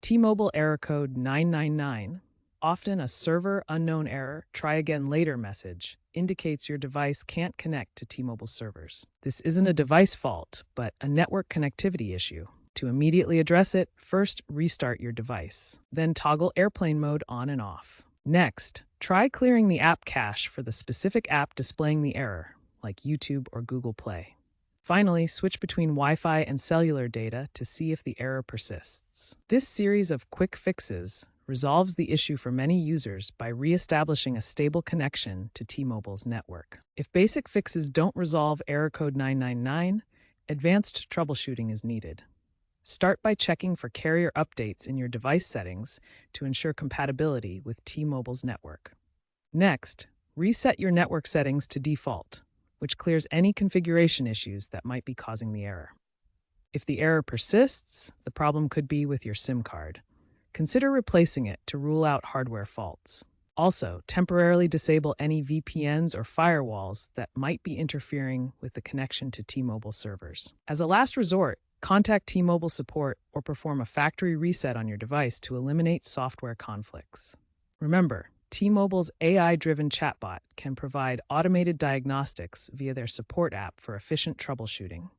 T-Mobile error code 999, often a server unknown error, try again later message, indicates your device can't connect to T-Mobile servers. This isn't a device fault, but a network connectivity issue. To immediately address it, first restart your device, then toggle airplane mode on and off. Next, try clearing the app cache for the specific app displaying the error, like YouTube or Google Play. Finally, switch between Wi-Fi and cellular data to see if the error persists. This series of quick fixes resolves the issue for many users by re-establishing a stable connection to T-Mobile's network. If basic fixes don't resolve error code 999, advanced troubleshooting is needed. Start by checking for carrier updates in your device settings to ensure compatibility with T-Mobile's network. Next, reset your network settings to default, which clears any configuration issues that might be causing the error. If the error persists, the problem could be with your SIM card. Consider replacing it to rule out hardware faults. Also, temporarily disable any VPNs or firewalls that might be interfering with the connection to T-Mobile servers. As a last resort, contact T-Mobile support or perform a factory reset on your device to eliminate software conflicts. Remember, T-Mobile's AI-driven chatbot can provide automated diagnostics via their support app for efficient troubleshooting.